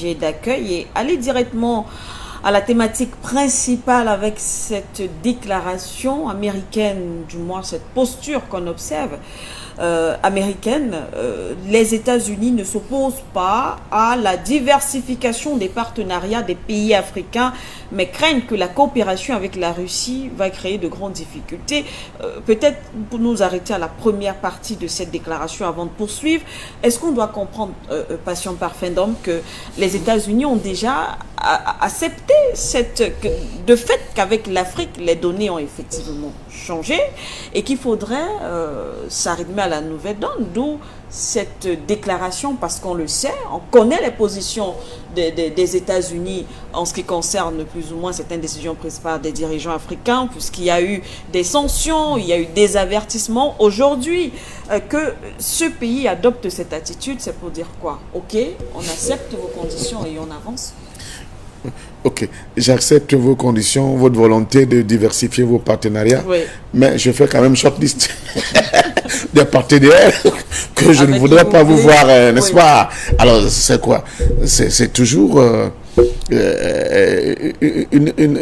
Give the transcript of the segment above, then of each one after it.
sujet d'accueil et aller directement à la thématique principale avec cette déclaration américaine, du moins cette posture qu'on observe américaine. Les États-Unis ne s'opposent pas à la diversification des partenariats des pays africains, mais craignent que la coopération avec la Russie va créer de grandes difficultés. Peut-être pour nous arrêter à la première partie de cette déclaration avant de poursuivre, est-ce qu'on doit comprendre, Passion Parfendom, que les États-Unis ont déjà accepté de fait qu'avec l'Afrique, les données ont effectivement changé et qu'il faudrait s'arrimer à la nouvelle donne, d'où cette déclaration, parce qu'on le sait, on connaît les positions des États-Unis en ce qui concerne plus ou moins certaines décisions prises par des dirigeants africains, puisqu'il y a eu des sanctions, il y a eu des avertissements. Aujourd'hui, que ce pays adopte cette attitude, c'est pour dire quoi? Ok, on accepte vos conditions et on avance. Ok, j'accepte vos conditions, votre volonté de diversifier vos partenariats, oui. Mais je fais quand même shortlist des partenaires que je ne voudrais pas vous voir, n'est-ce pas? Alors, c'est quoi? C'est toujours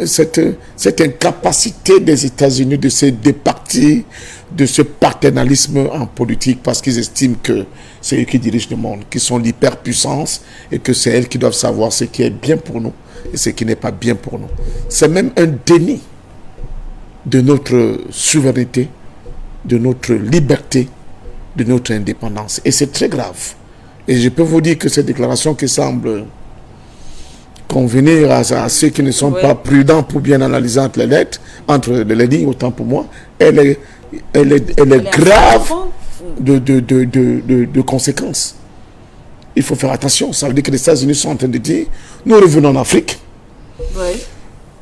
cette incapacité des États-Unis de se départir de ce partenarialisme en politique parce qu'ils estiment que c'est eux qui dirigent le monde, qui sont l'hyperpuissance et que c'est elles qui doivent savoir ce qui est bien pour nous et ce qui n'est pas bien pour nous. C'est même un déni de notre souveraineté, de notre liberté, de notre indépendance. Et c'est très grave. Et je peux vous dire que cette déclaration qui semble convenir à ceux qui ne sont pas prudents pour bien analyser entre les lettres, entre les lignes, autant pour moi, elle est grave de conséquences. Il faut faire attention. Ça veut dire que les États-Unis sont en train de dire, nous revenons en Afrique. Oui.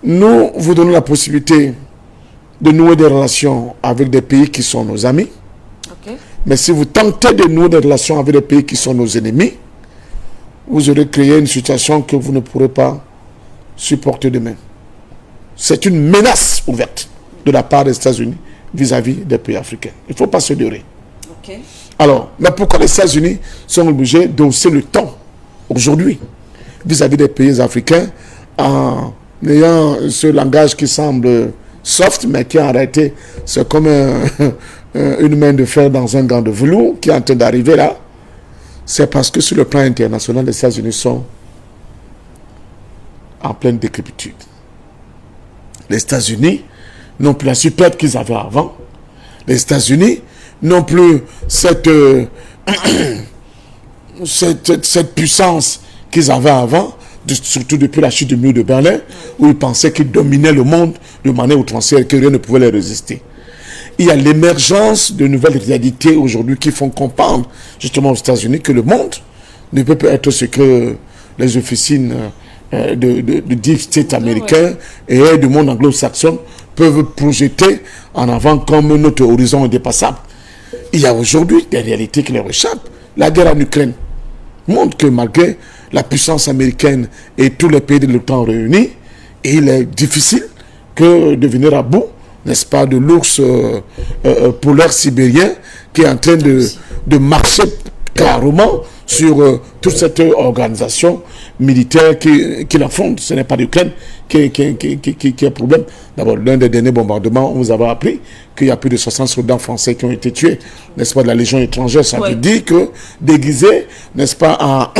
Nous vous donnons la possibilité de nouer des relations avec des pays qui sont nos amis. Okay. Mais si vous tentez de nouer des relations avec des pays qui sont nos ennemis, vous aurez créé une situation que vous ne pourrez pas supporter demain. C'est une menace ouverte de la part des États-Unis vis-à-vis des pays africains. Il ne faut pas se leurrer. Okay. Alors, mais pourquoi les États-Unis sont obligés d'hausser le ton aujourd'hui vis-à-vis des pays africains en ayant ce langage qui semble soft, mais qui en réalité, c'est comme une main de fer dans un gant de velours qui est en train d'arriver là? C'est parce que sur le plan international, les États-Unis sont en pleine décrépitude. Les États-Unis n'ont plus la superbe qu'ils avaient avant. Les États-Unis n'ont plus cette puissance qu'ils avaient avant, surtout depuis la chute du mur de Berlin, où ils pensaient qu'ils dominaient le monde de manière outrancière et que rien ne pouvait les résister. Il y a l'émergence de nouvelles réalités aujourd'hui qui font comprendre justement aux États-Unis que le monde ne peut pas être ce que les officines de Deep State américain et du monde anglo-saxon peuvent projeter en avant comme notre horizon indépassable. Il y a aujourd'hui des réalités qui leur échappent. La guerre en Ukraine montre que malgré la puissance américaine et tous les pays de l'OTAN réunis, il est difficile que de venir à bout, n'est-ce pas, de l'ours polaire sibérien qui est en train de marcher carrément sur toute cette organisation militaire qui la fonde. Ce n'est pas l'Ukraine qui est problème. D'abord, l'un des derniers bombardements, on vous avait appris qu'il y a plus de 60 soldats français qui ont été tués, n'est-ce pas, de la Légion étrangère. Ça veut dire que déguisés, n'est-ce pas,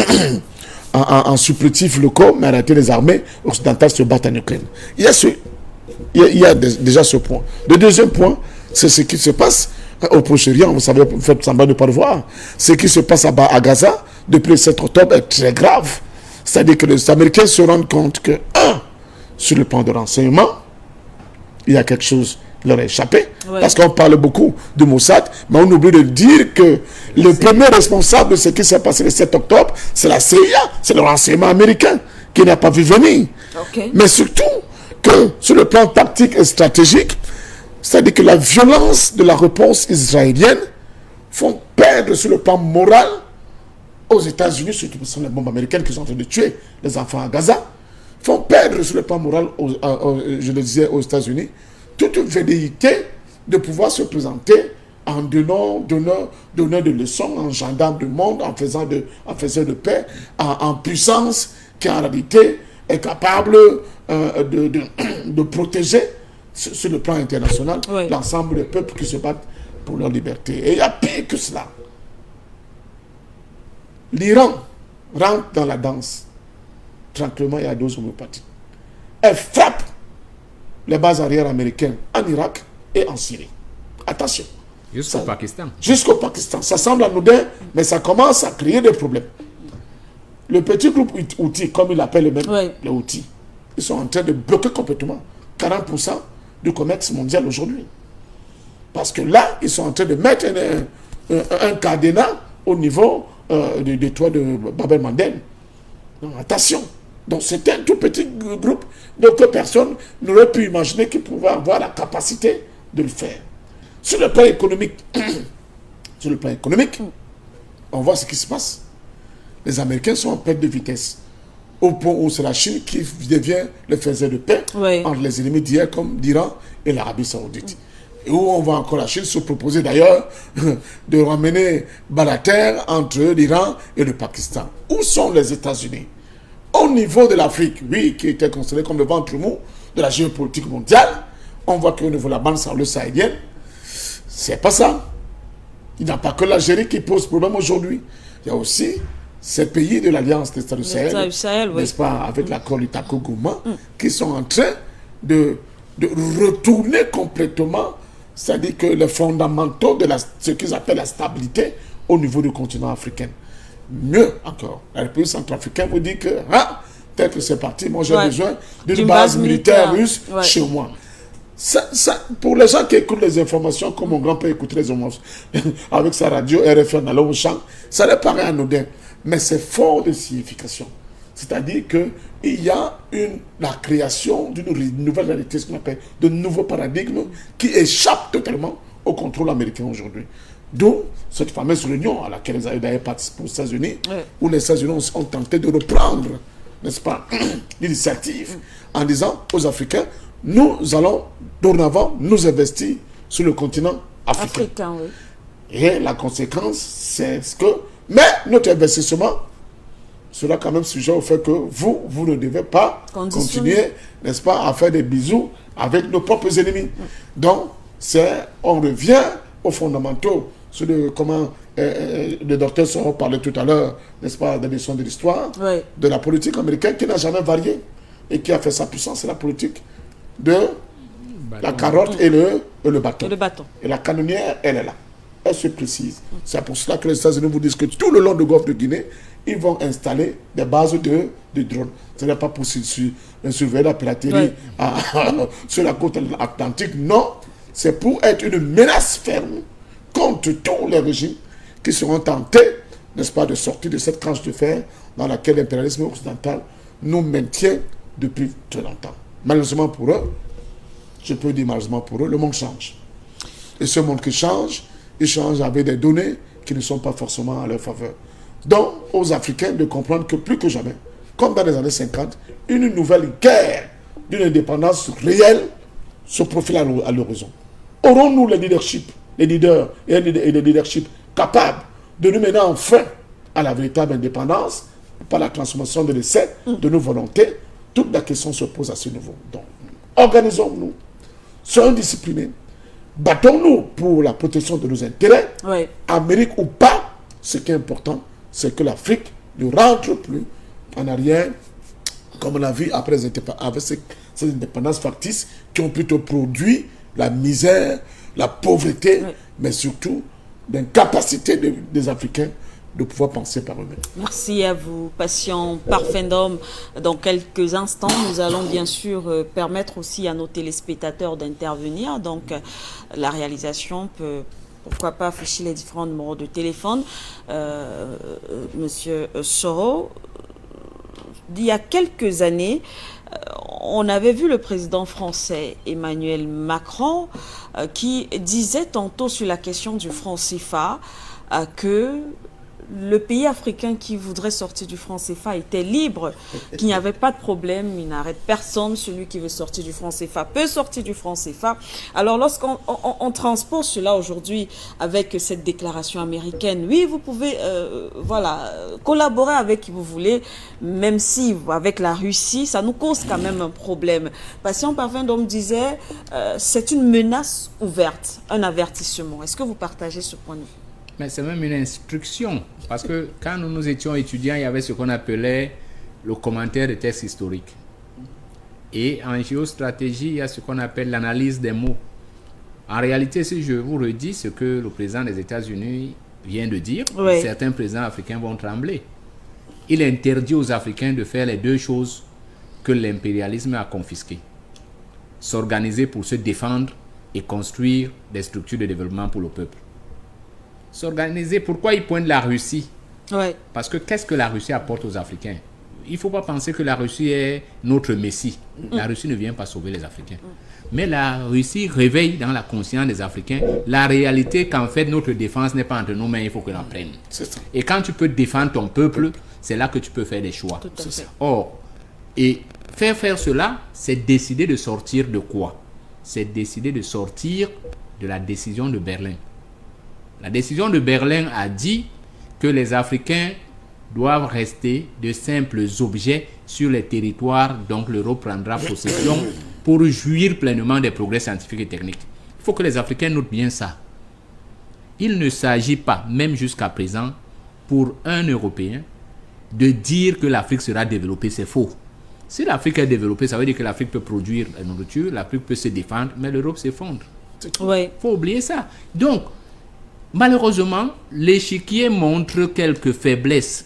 en supplétifs locaux, mais en réalité, les armées occidentales se battent en Ukraine. Il y a déjà ce point. Le deuxième point, c'est ce qui se passe au Proche-Orient. Vous savez, vous faites semblant de ne pas le voir. Ce qui se passe à Gaza depuis le 7 octobre est très grave. C'est-à-dire que les Américains se rendent compte que, sur le plan de renseignement, il y a quelque chose qui leur a échappé. Ouais. Parce qu'on parle beaucoup de Mossad, mais on oublie de dire que le premier responsable de ce qui s'est passé le 7 octobre, c'est la CIA, c'est le renseignement américain qui n'a pas vu venir. Okay. Mais surtout, que sur le plan tactique et stratégique, c'est-à-dire que la violence de la réponse israélienne font perdre sur le plan moral aux États-Unis, surtout parce que ce sont les bombes américaines qui sont en train de tuer les enfants à Gaza, font perdre sur le plan moral, je le disais, aux États-Unis, toute velléité de pouvoir se présenter en donnant des leçons, en gendarme du monde, en faisant de paix, en puissance qui en réalité est capable de protéger sur le plan international l'ensemble des peuples qui se battent pour leur liberté. Et il y a pire que cela. L'Iran rentre dans la danse tranquillement et à dose homéopathique. Elle frappe les bases arrières américaines en Irak et en Syrie. Attention. Jusqu'au Pakistan. Jusqu'au Pakistan. Ça semble anodin, mais ça commence à créer des problèmes. Le petit groupe Houthi, comme ils l'appellent eux-mêmes, les Houthis, ils sont en train de bloquer complètement 40% du commerce mondial aujourd'hui. Parce que là, ils sont en train de mettre un cadenas au niveau des toits de Bab el-Mandeb. Attention. Donc c'est un tout petit groupe, donc personne n'aurait pu imaginer qu'ils pouvaient avoir la capacité de le faire. Sur le plan économique, on voit ce qui se passe. Les Américains sont en perte de vitesse. Au point où c'est la Chine qui devient le faiseur de paix entre les ennemis d'hier comme l'Iran et l'Arabie Saoudite. Et où on voit encore la Chine se proposer d'ailleurs de ramener balle à terre entre l'Iran et le Pakistan. Où sont les États-Unis? Au niveau de l'Afrique, oui, qui était considéré comme le ventre mou de la géopolitique mondiale, on voit qu'au niveau de la bande sahélienne, c'est pas ça. Il n'y a pas que l'Algérie qui pose problème aujourd'hui. Il y a aussi ces pays de l'Alliance des États du Sahel, n'est-ce pas, avec l'accord du Tako-Gouma, qui sont en train de retourner complètement, c'est-à-dire que les fondamentaux de ce qu'ils appellent la stabilité au niveau du continent africain. Mieux encore, la République centrafricaine vous dit que, tel que c'est parti, moi j'ai besoin d'une base militaire russe chez moi. Pour les gens qui écoutent les informations, comme mon grand-père écoutait les informations avec sa radio RFM dans le champ, ça leur paraît anodin, mais c'est fort de signification. C'est-à-dire qu'il y a la création d'une nouvelle réalité, ce qu'on appelle de nouveaux paradigmes qui échappent totalement au contrôle américain aujourd'hui. D'où cette fameuse réunion à laquelle ils avaient d'ailleurs participé aux États-Unis, où les États-Unis ont tenté de reprendre, n'est-ce pas, l'initiative en disant aux Africains, nous allons dorénavant nous investir sur le continent africain. Et la conséquence, c'est que, mais notre investissement sera quand même sujet au fait que vous ne devez pas continuer, n'est-ce pas, à faire des bisous avec nos propres ennemis. Donc, on revient aux fondamentaux, sur comment le docteur Soro parlait tout à l'heure, n'est-ce pas, des leçons de l'histoire, de la politique américaine qui n'a jamais varié et qui a fait sa puissance, c'est la politique de la carotte et le bâton. Et la canonnière, elle est là. Elle se précise. C'est pour cela que les États-Unis vous disent que tout le long du golfe de Guinée, ils vont installer des bases de drones. Ce n'est pas pour surveiller la piraterie sur la côte atlantique. Non, c'est pour être une menace ferme contre tous les régimes qui seront tentés, n'est-ce pas, de sortir de cette tranche de fer dans laquelle l'impérialisme occidental nous maintient depuis très longtemps. Malheureusement pour eux, je peux dire malheureusement pour eux, le monde change. Et ce monde qui change, il change avec des données qui ne sont pas forcément à leur faveur. Donc, aux Africains de comprendre que plus que jamais, comme dans les années 50, une nouvelle guerre d'une indépendance réelle se profile à l'horizon. Aurons-nous les leaders et les leaderships capables de nous mener enfin à la véritable indépendance par la transformation de l'essai de nos volontés? Toute la question se pose à ce niveau. Donc, organisons-nous, soyons disciplinés, battons-nous pour la protection de nos intérêts, Amérique ou pas. Ce qui est important, c'est que l'Afrique ne rentre plus en arrière, comme on l'a vu après avec ces indépendances factices qui ont plutôt produit la misère, la pauvreté, mais surtout l'incapacité des Africains de pouvoir penser par eux-mêmes. Merci à vous, patient Parfendom. Dans quelques instants, nous allons bien sûr permettre aussi à nos téléspectateurs d'intervenir. Donc, la réalisation peut, pourquoi pas, afficher les différents numéros de téléphone. Monsieur Soro, il y a quelques années, on avait vu le président français Emmanuel Macron qui disait tantôt sur la question du franc CFA que le pays africain qui voudrait sortir du franc CFA était libre, qu'il n'y avait pas de problème, il n'arrête personne, celui qui veut sortir du franc CFA peut sortir du franc CFA. Alors lorsqu'on transpose cela aujourd'hui avec cette déclaration américaine, oui, vous pouvez collaborer avec qui vous voulez, même si avec la Russie, ça nous cause quand même un problème. Patient Parfum d'Homme disait, c'est une menace ouverte, un avertissement. Est-ce que vous partagez ce point de vue? Mais c'est même une instruction, parce que quand nous étions étudiants, il y avait ce qu'on appelait le commentaire de texte historique. Et en géostratégie, il y a ce qu'on appelle l'analyse des mots. En réalité, si je vous redis ce que le président des États-Unis vient de dire, oui, certains présidents africains vont trembler. Il interdit aux Africains de faire les deux choses que l'impérialisme a confisquées. S'organiser pour se défendre et construire des structures de développement pour le peuple. S'organiser, pourquoi il pointe la Russie? Ouais. Parce que qu'est-ce que la Russie apporte aux Africains? Il ne faut pas penser que la Russie est notre messie. La Russie ne vient pas sauver les Africains. Mais la Russie réveille dans la conscience des Africains la réalité qu'en fait notre défense n'est pas entre nos mains, il faut qu'on la prenne. Et quand tu peux défendre ton peuple, c'est là que tu peux faire des choix. Or, et faire cela, c'est décider de sortir de quoi? C'est décider de sortir de la décision de Berlin. La décision de Berlin a dit que les Africains doivent rester de simples objets sur les territoires dont l'Europe prendra possession pour jouir pleinement des progrès scientifiques et techniques. Il faut que les Africains notent bien ça. Il ne s'agit pas, même jusqu'à présent, pour un Européen, de dire que l'Afrique sera développée. C'est faux. Si l'Afrique est développée, ça veut dire que l'Afrique peut produire la nourriture, l'Afrique peut se défendre, mais l'Europe s'effondre. Il faut oublier ça. Donc, malheureusement, l'échiquier montre quelques faiblesses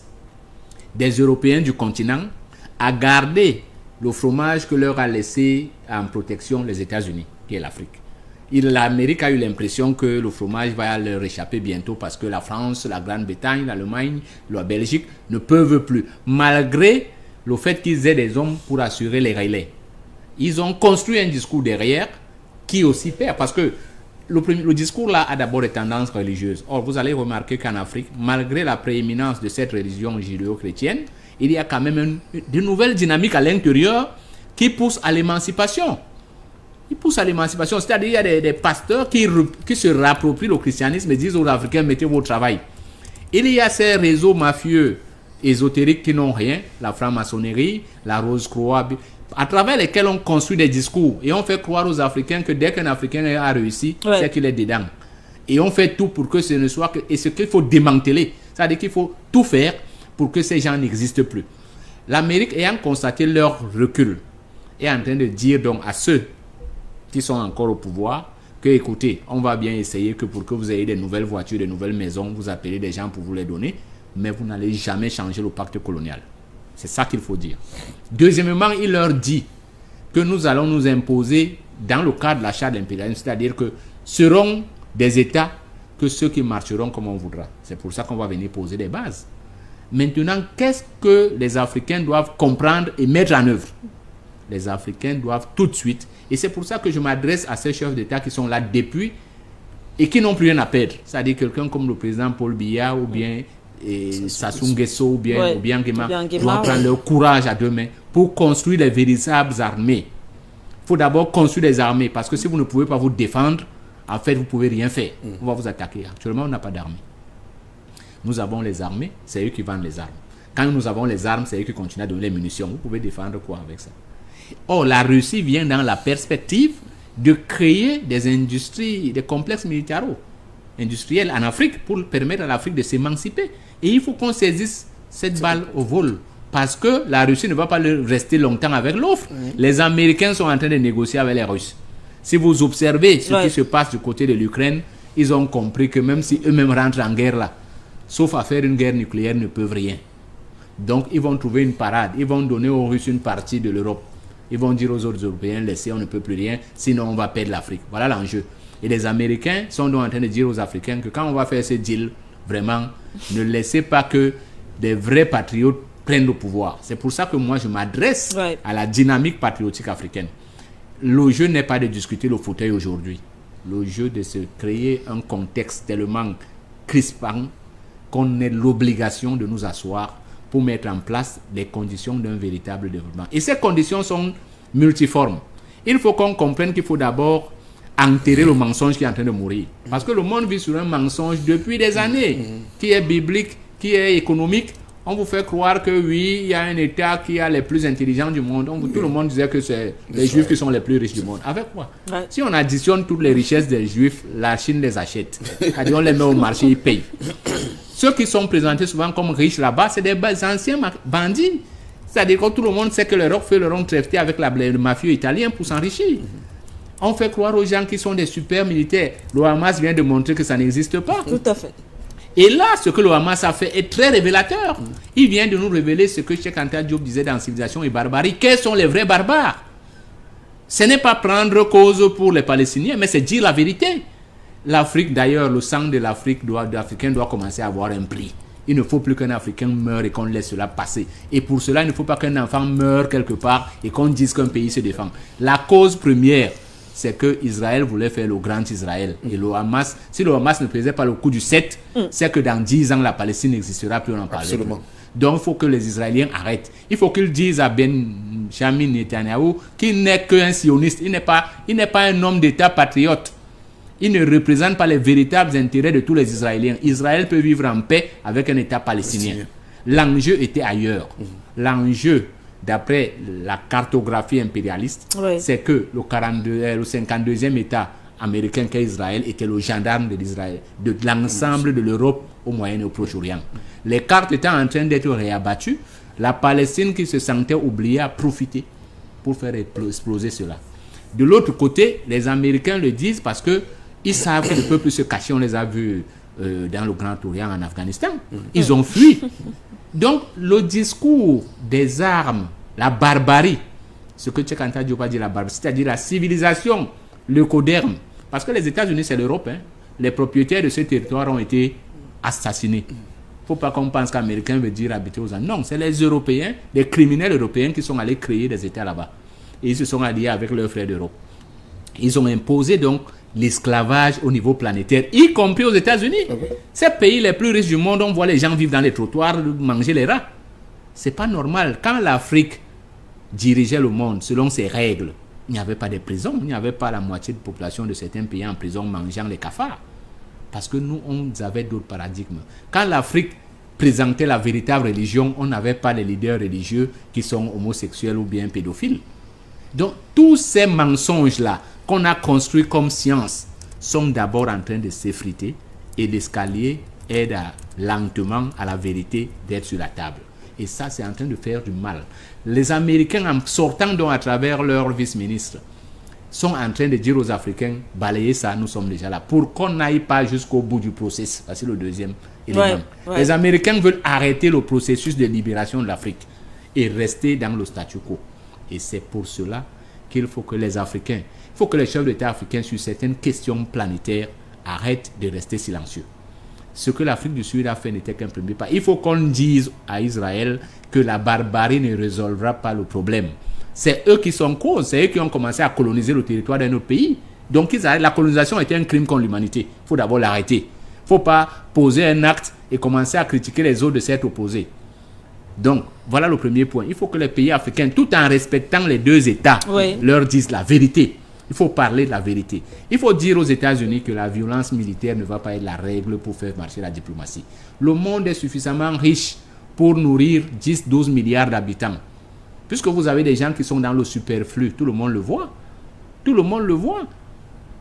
des Européens du continent à garder le fromage que leur a laissé en protection les États-Unis, qui est l'Afrique. L'Amérique a eu l'impression que le fromage va leur échapper bientôt parce que la France, la Grande-Bretagne, l'Allemagne, la Belgique ne peuvent plus, malgré le fait qu'ils aient des hommes pour assurer les relais. Ils ont construit un discours derrière qui aussi perd parce que le discours là a d'abord des tendances religieuses. Or, vous allez remarquer qu'en Afrique, malgré la prééminence de cette religion judéo-chrétienne, il y a quand même de nouvelles dynamiques à l'intérieur qui poussent à l'émancipation. Ils poussent à l'émancipation. C'est-à-dire qu'il y a des pasteurs qui se réapproprient le christianisme et disent aux Africains, mettez vos travail. Il y a ces réseaux mafieux ésotériques qui n'ont rien, la franc-maçonnerie, la Rose-Croix, à travers lesquels on construit des discours et on fait croire aux Africains que dès qu'un Africain a réussi, c'est qu'il est dedans. Et on fait tout pour que ce ne soit que... Et ce qu'il faut démanteler, c'est-à-dire qu'il faut tout faire pour que ces gens n'existent plus. L'Amérique, ayant constaté leur recul, est en train de dire donc à ceux qui sont encore au pouvoir que, écoutez, on va bien essayer que pour que vous ayez des nouvelles voitures, des nouvelles maisons, vous appelez des gens pour vous les donner, mais vous n'allez jamais changer le pacte colonial. C'est ça qu'il faut dire. Deuxièmement, il leur dit que nous allons nous imposer dans le cadre de la charte de l'impérialisme, c'est-à-dire que seront des États que ceux qui marcheront comme on voudra. C'est pour ça qu'on va venir poser des bases. Maintenant, qu'est-ce que les Africains doivent comprendre et mettre en œuvre? Les Africains doivent tout de suite, et c'est pour ça que je m'adresse à ces chefs d'État qui sont là depuis et qui n'ont plus rien à perdre. C'est-à-dire quelqu'un comme le président Paul Biya ou bien Sassou Nguesso ou bien Nguema doivent prendre leur courage à deux mains pour construire les véritables armées. Il faut d'abord construire des armées parce que si vous ne pouvez pas vous défendre, en fait, vous ne pouvez rien faire. On va vous attaquer. Actuellement, on n'a pas d'armée. Nous avons les armées, c'est eux qui vendent les armes. Quand nous avons les armes, c'est eux qui continuent à donner les munitions. Vous pouvez défendre quoi avec ça? Or, la Russie vient dans la perspective de créer des industries, des complexes militaro-industriels en Afrique pour permettre à l'Afrique de s'émanciper. Et il faut qu'on saisisse cette balle au vol. Parce que la Russie ne va pas rester longtemps avec l'offre. Les Américains sont en train de négocier avec les Russes. Si vous observez ce qui se passe du côté de l'Ukraine, ils ont compris que même si eux-mêmes rentrent en guerre là, sauf à faire une guerre nucléaire, ne peuvent rien. Donc ils vont trouver une parade. Ils vont donner aux Russes une partie de l'Europe. Ils vont dire aux autres Européens, laissez, on ne peut plus rien, sinon on va perdre l'Afrique. Voilà l'enjeu. Et les Américains sont donc en train de dire aux Africains que quand on va faire ce deal, vraiment, ne laissez pas que des vrais patriotes prennent le pouvoir. C'est pour ça que moi, je m'adresse à la dynamique patriotique africaine. Le jeu n'est pas de discuter le fauteuil aujourd'hui. Le jeu de se créer un contexte tellement crispant qu'on ait l'obligation de nous asseoir pour mettre en place les conditions d'un véritable développement. Et ces conditions sont multiformes. Il faut qu'on comprenne qu'il faut d'abord enterrer le mensonge qui est en train de mourir. Parce que le monde vit sur un mensonge depuis des années, qui est biblique, qui est économique. On vous fait croire que oui, il y a un État qui a les plus intelligents du monde. Tout le monde disait que c'est les Juifs qui sont les plus riches du monde. Avec quoi? Si on additionne toutes les richesses des Juifs, la Chine les achète. C'est-à-dire on les met au marché, ils payent. Ceux qui sont présentés souvent comme riches là-bas, c'est des anciens bandits. C'est-à-dire que tout le monde sait que l'Europe fait leur traité avec le mafieux italien pour s'enrichir. On fait croire aux gens qui sont des super militaires. Le Hamas vient de montrer que ça n'existe pas. Tout à fait. Et là, ce que le Hamas a fait est très révélateur. Il vient de nous révéler ce que Cheikh Anta Diop disait dans Civilisation et Barbarie. Quels sont les vrais barbares? Ce n'est pas prendre cause pour les Palestiniens, mais c'est dire la vérité. L'Afrique, d'ailleurs, le sang de l'Africain doit commencer à avoir un prix. Il ne faut plus qu'un Africain meure et qu'on laisse cela passer. Et pour cela, il ne faut pas qu'un enfant meure quelque part et qu'on dise qu'un pays se défend. La cause première, c'est que Israël voulait faire le grand Israël. Et le Hamas, si le Hamas ne faisait pas le coup du 7, c'est que dans 10 ans, la Palestine n'existera plus, on en parlera plus. Donc, il faut que les Israéliens arrêtent. Il faut qu'ils disent à Benjamin Netanyahu qu'il n'est qu'un sioniste. Il n'est pas un homme d'État patriote. Il ne représente pas les véritables intérêts de tous les Israéliens. Israël peut vivre en paix avec un État palestinien. L'enjeu était ailleurs. L'enjeu, d'après la cartographie impérialiste, c'est que le 52e État américain qu'est Israël était le gendarme de l'Israël, de l'ensemble de l'Europe au Moyen et au Proche-Orient. Les cartes étant en train d'être réabattues, la Palestine qui se sentait oubliée a profité pour faire exploser cela. De l'autre côté, les Américains le disent parce qu'ils savent qu'ils ne peuvent plus se cacher. On les a vus dans le Grand Orient en Afghanistan. Ils ont fui. Donc, le discours des armes, la barbarie, ce que Cheikh Anta Diop a dit, la barbarie, c'est-à-dire la civilisation, le coderme, parce que les États-Unis, c'est l'Europe, les propriétaires de ce territoire ont été assassinés. Il ne faut pas qu'on pense qu'Américain veut dire habiter aux Andes. Non, c'est les Européens, les criminels européens qui sont allés créer des États là-bas. Et ils se sont alliés avec leurs frères d'Europe. Ils ont imposé donc l'esclavage au niveau planétaire, y compris aux États-Unis. Ces pays les plus riches du monde, on voit les gens vivre dans les trottoirs, manger les rats. C'est pas normal. Quand l'Afrique dirigeait le monde selon ses règles, il n'y avait pas de prison, il n'y avait pas la moitié de la population de certains pays en prison mangeant les cafards. Parce que nous, on avait d'autres paradigmes. Quand l'Afrique présentait la véritable religion, on n'avait pas les leaders religieux qui sont homosexuels ou bien pédophiles. Donc, tous ces mensonges-là qu'on a construits comme science sont d'abord en train de s'effriter et l'escalier aide lentement à la vérité d'être sur la table. Et ça, c'est en train de faire du mal. Les Américains, en sortant donc à travers leur vice-ministre, sont en train de dire aux Africains, balayez ça, nous sommes déjà là, pour qu'on n'aille pas jusqu'au bout du processus. C'est le deuxième élément. Les Américains veulent arrêter le processus de libération de l'Afrique et rester dans le statu quo. Et c'est pour cela qu'il faut que les Africains, il faut que les chefs d'État africains sur certaines questions planétaires arrêtent de rester silencieux. Ce que l'Afrique du Sud a fait n'était qu'un premier pas. Il faut qu'on dise à Israël que la barbarie ne résolvera pas le problème. C'est eux qui sont cause, c'est eux qui ont commencé à coloniser le territoire d'un autre pays. Donc la colonisation était un crime contre l'humanité. Il faut d'abord l'arrêter. Il ne faut pas poser un acte et commencer à critiquer les autres de s'être opposés. Donc, voilà le premier point. Il faut que les pays africains, tout en respectant les deux États, leur disent la vérité. Il faut parler de la vérité. Il faut dire aux États-Unis que la violence militaire ne va pas être la règle pour faire marcher la diplomatie. Le monde est suffisamment riche pour nourrir 10-12 milliards d'habitants. Puisque vous avez des gens qui sont dans le superflu, tout le monde le voit. Tout le monde le voit.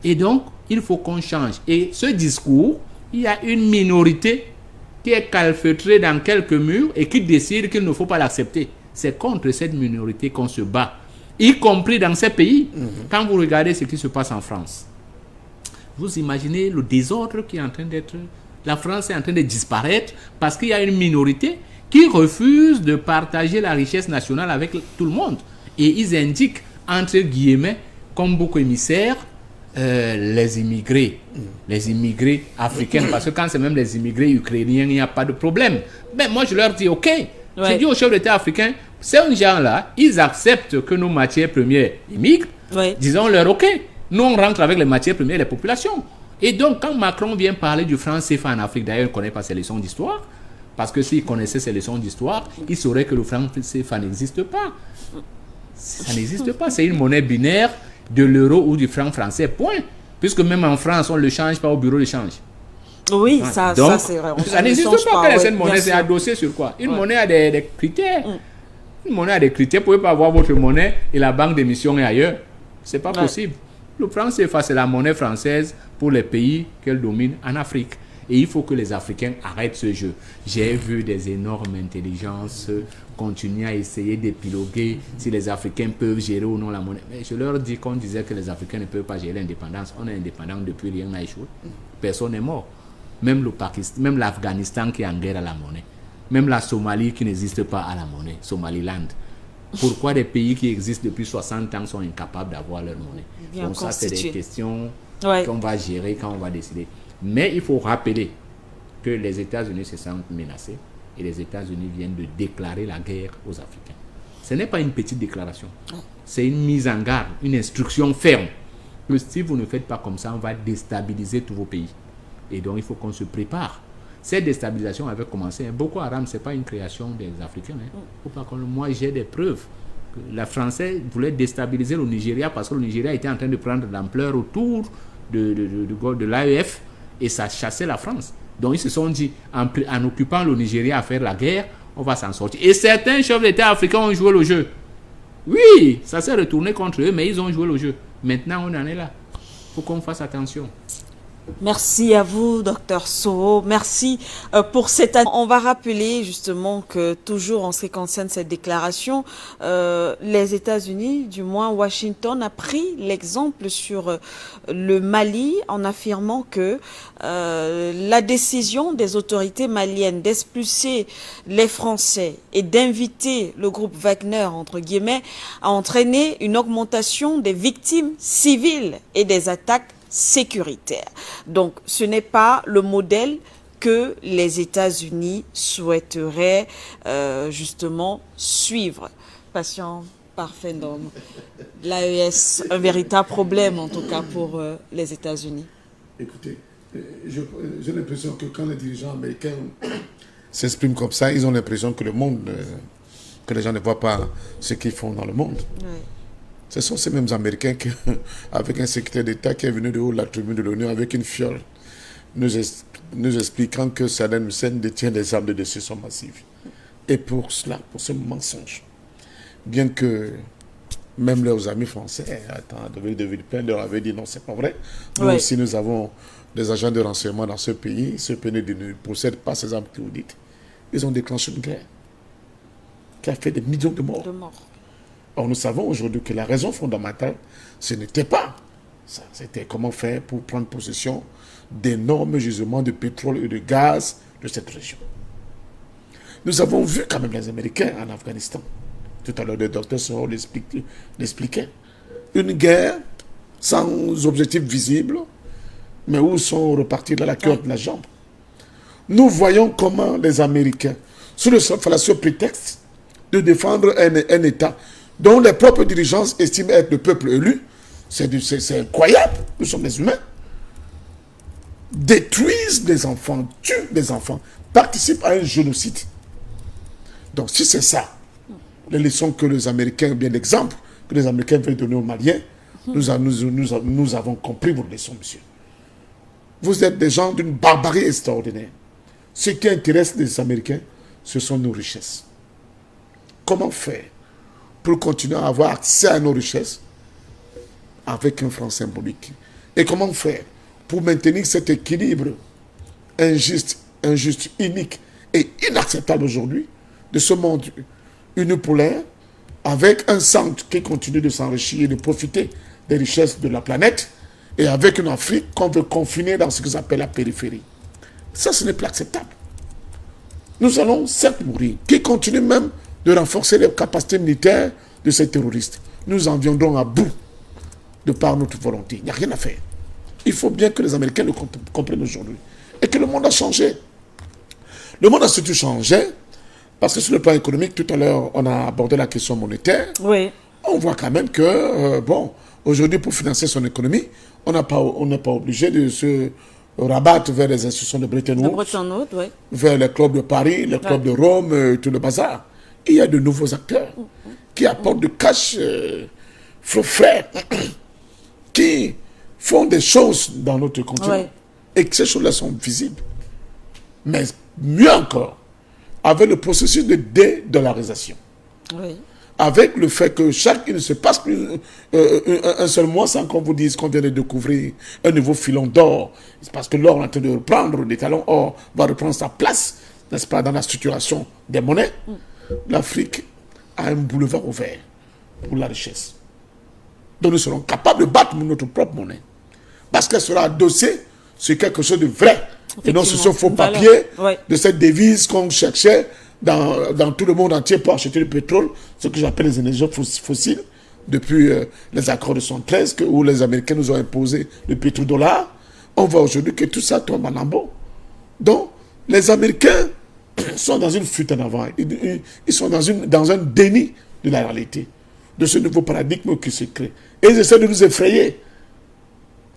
Et donc, il faut qu'on change. Et ce discours, il y a une minorité qui est calfeutrée dans quelques murs et qui décide qu'il ne faut pas l'accepter. C'est contre cette minorité qu'on se bat, y compris dans ces pays. Quand vous regardez ce qui se passe en France, vous imaginez le désordre qui est en train d'être... La France est en train de disparaître parce qu'il y a une minorité qui refuse de partager la richesse nationale avec tout le monde. Et ils indiquent, entre guillemets, comme beaucoup émissaires, les immigrés africains, parce que quand c'est même les immigrés ukrainiens, il n'y a pas de problème. Mais moi, je leur dis, ok, j'ai dit aux chefs d'État africains, ces gens-là, ils acceptent que nos matières premières immigrent, disons-leur, ok, nous on rentre avec les matières premières, les populations. Et donc, quand Macron vient parler du franc CFA en Afrique, d'ailleurs, il ne connaît pas ses leçons d'histoire, Parce que s'ils connaissaient ces leçons d'histoire, ils sauraient que le franc CFA n'existe pas. Ça n'existe pas. C'est une monnaie binaire de l'euro ou du franc français, point. Puisque même en France, on ne le change pas au bureau de change. Oui, Ouais. ça Donc, c'est vrai. ça n'existe pas. Quelle est cette monnaie? C'est adossé sur quoi? Une monnaie a des critères. Une monnaie a des critères. Vous ne pouvez pas avoir votre monnaie et la banque d'émission est ailleurs. Ce n'est pas possible. Le franc CFA, c'est la monnaie française pour les pays qu'elle domine en Afrique. Et il faut que les Africains arrêtent ce jeu. J'ai vu des énormes intelligences continuer à essayer d'épiloguer si les Africains peuvent gérer ou non la monnaie. Mais je leur dis qu'on disait que les Africains ne peuvent pas gérer l'indépendance. On est indépendant depuis, rien n'a échoué. Personne n'est mort. Même le Pakistan, même l'Afghanistan qui est en guerre à la monnaie. Même la Somalie qui n'existe pas à la monnaie. Somaliland. Pourquoi des pays qui existent depuis 60 ans sont incapables d'avoir leur monnaie? Donc ça, c'est des questions qu'on va gérer quand on va décider. Mais il faut rappeler que les États-Unis se sentent menacés et les États-Unis viennent de déclarer la guerre aux Africains. Ce n'est pas une petite déclaration. C'est une mise en garde, une instruction ferme. Que si vous ne faites pas comme ça, on va déstabiliser tous vos pays. Et donc, il faut qu'on se prépare. Cette déstabilisation avait commencé. Boko Haram, ce n'est pas une création des Africains. Moi, j'ai des preuves. Les Français voulaient déstabiliser le Nigeria parce que le Nigeria était en train de prendre de l'ampleur autour de l'AEF et ça chassait la France. Donc, ils se sont dit, en occupant le Nigeria à faire la guerre, on va s'en sortir. Et certains chefs d'État africains ont joué le jeu. Oui, ça s'est retourné contre eux, mais ils ont joué le jeu. Maintenant, on en est là. Il faut qu'on fasse attention. Merci à vous, Dr Soro. Merci pour cette année. On va rappeler justement que toujours en ce qui concerne cette déclaration, les États-Unis, du moins Washington, a pris l'exemple sur le Mali en affirmant que la décision des autorités maliennes d'expulser les Français et d'inviter le groupe Wagner, entre guillemets, a entraîné une augmentation des victimes civiles et des attaques sécuritaire. Donc, ce n'est pas le modèle que les États-Unis souhaiteraient justement suivre. Patient parfait d'homme. L'AES, un véritable problème en tout cas pour les États-Unis. Écoutez, j'ai l'impression que quand les dirigeants américains s'expriment comme ça, ils ont l'impression que le monde, que les gens ne voient pas ce qu'ils font dans le monde. Oui. Ce sont ces mêmes Américains qui, avec un secrétaire d'État qui est venu de haut de la tribune de l'ONU avec une fiole, nous expliquant que Saddam Hussein détient des armes de destruction massive. Et pour cela, pour ce mensonge, bien que même leurs amis français, de Villepin leur avaient dit non, c'est pas vrai. Nous aussi, nous avons des agents de renseignement dans ce pays. Ce pays ne possède pas ces armes que vous dites. Ils ont déclenché une guerre qui a fait des millions de morts. Or, nous savons aujourd'hui que la raison fondamentale, ce n'était pas ça. C'était comment faire pour prendre possession d'énormes gisements de pétrole et de gaz de cette région. Nous avons vu quand même les Américains en Afghanistan. Tout à l'heure, le docteur Soro l'expliquait. Une guerre sans objectif visible, mais où sont repartis dans la culotte de la jambe. Nous voyons comment les Américains, sous le fallacieux prétexte de défendre un État dont les propres dirigeants estiment être le peuple élu, c'est incroyable, nous sommes des humains, détruisent des enfants, tuent des enfants, participent à un génocide. Donc si c'est ça, les leçons que les Américains, bien l'exemple que les Américains veulent donner aux Maliens, nous avons compris vos leçons, monsieur. Vous êtes des gens d'une barbarie extraordinaire. Ce qui intéresse les Américains, ce sont nos richesses. Comment faire pour continuer à avoir accès à nos richesses avec un franc symbolique? Et comment faire pour maintenir cet équilibre injuste, unique et inacceptable aujourd'hui de ce monde unipolaire avec un centre qui continue de s'enrichir et de profiter des richesses de la planète et avec une Afrique qu'on veut confiner dans ce qu'ils appellent la périphérie? Ça, ce n'est plus acceptable. Nous allons certes mourir, qui continue même de renforcer les capacités militaires de ces terroristes. Nous en viendrons à bout de par notre volonté. Il n'y a rien à faire. Il faut bien que les Américains le comprennent aujourd'hui. Et que le monde a changé. Le monde a surtout changé parce que sur le plan économique, tout à l'heure, on a abordé la question monétaire. Oui. On voit quand même que, aujourd'hui, pour financer son économie, on n'est pas obligé de se rabattre vers les institutions de Bretton De Woods, Bretton Woods, oui. vers les clubs de Paris, les clubs de Rome, tout le bazar. Il y a de nouveaux acteurs qui apportent du cash frais, qui font des choses dans notre continent et que ces choses-là sont visibles. Mais mieux encore, avec le processus de dédollarisation. Oui. Avec le fait que il ne se passe plus un seul mois sans qu'on vous dise qu'on vient de découvrir un nouveau filon d'or. C'est parce que l'or est en train de reprendre, les talons or va reprendre sa place, n'est-ce pas, dans la structuration des monnaies. L'Afrique a un boulevard ouvert pour la richesse. Donc nous serons capables de battre notre propre monnaie. Parce qu'elle sera adossée sur quelque chose de vrai. Et non sur ce faux papier de cette devise qu'on cherchait dans tout le monde entier pour acheter le pétrole, ce que j'appelle les énergies fossiles, depuis les accords de 1973, où les Américains nous ont imposé le pétrodollar. On voit aujourd'hui que tout ça tombe en lambeaux. Donc, les Américains sont dans une fuite en avant. Ils sont dans un déni de la réalité, de ce nouveau paradigme qui se crée. Et ils essaient de nous effrayer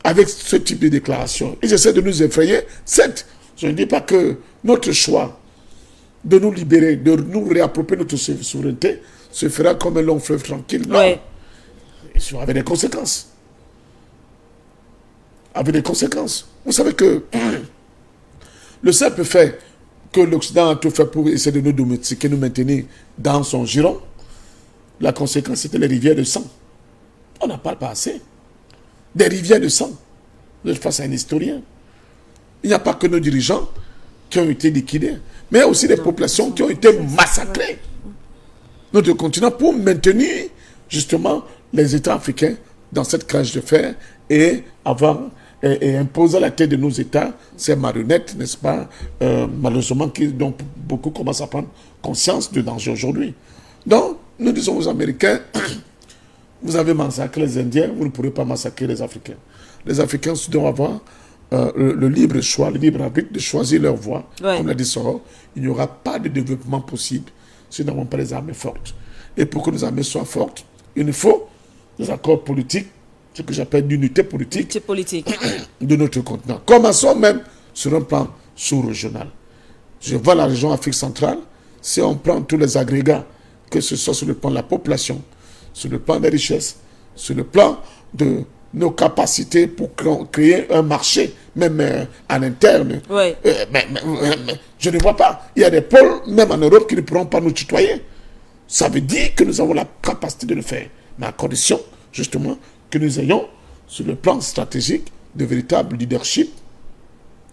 avec ce type de déclaration. Ils essaient de nous effrayer. Certes, je ne dis pas que notre choix de nous libérer, de nous réapproprier notre souveraineté, se fera comme un long fleuve tranquille. Non. Ouais. Avec des conséquences. Avec des conséquences. Vous savez que le simple fait que l'Occident a tout fait pour essayer de nous domestiquer, nous maintenir dans son giron, la conséquence, c'était les rivières de sang. On n'en parle pas assez. Des rivières de sang. Je face à un historien. Il n'y a pas que nos dirigeants qui ont été liquidés, mais aussi des populations qui ont été massacrées. Notre continent pour maintenir justement les États africains dans cette cage de fer et imposer à la tête de nos États ces marionnettes, n'est-ce pas, malheureusement, dont beaucoup commencent à prendre conscience du danger aujourd'hui. Donc, nous disons aux Américains, vous avez massacré les Indiens, vous ne pourrez pas massacrer les Africains. Les Africains doivent avoir le libre choix, le libre arbitre de choisir leur voie. Comme l'a dit Soro, il n'y aura pas de développement possible si nous n'avons pas les armées fortes. Et pour que nos armées soient fortes, il nous faut des accords politiques, ce que j'appelle l'unité politique de notre continent. Commençons même sur un plan sous-régional. Je vois la région Afrique centrale, si on prend tous les agrégats, que ce soit sur le plan de la population, sur le plan des richesses, sur le plan de nos capacités pour créer un marché, même à l'interne. Mais je ne vois pas. Il y a des pôles, même en Europe, qui ne pourront pas nous tutoyer. Ça veut dire que nous avons la capacité de le faire. Mais à condition, justement, que nous ayons, sur le plan stratégique, de véritables leadership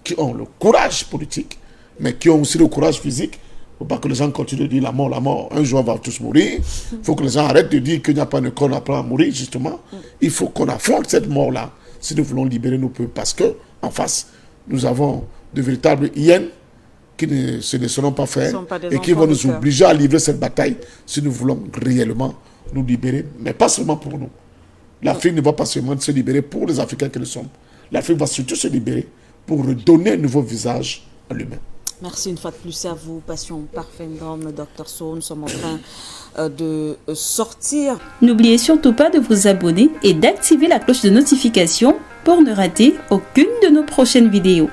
qui ont le courage politique, mais qui ont aussi le courage physique. Il ne faut pas que les gens continuent de dire la mort. Un jour, on va tous mourir. Il faut que les gens arrêtent de dire qu'il n'y a pas de corps, on apprend à mourir, justement. Il faut qu'on affronte cette mort-là si nous voulons libérer nos peuples. Parce qu'en face, nous avons de véritables hyènes qui ne se laisseront pas faire et qui vont nous obliger à livrer cette bataille si nous voulons réellement nous libérer. Mais pas seulement pour nous. L'Afrique ne va pas seulement se libérer pour les Africains que nous sommes. L'Afrique va surtout se libérer pour redonner un nouveau visage à l'humain. Merci une fois de plus à vous, Passion Parfendrum, Dr So. Nous sommes en train de sortir. N'oubliez surtout pas de vous abonner et d'activer la cloche de notification pour ne rater aucune de nos prochaines vidéos.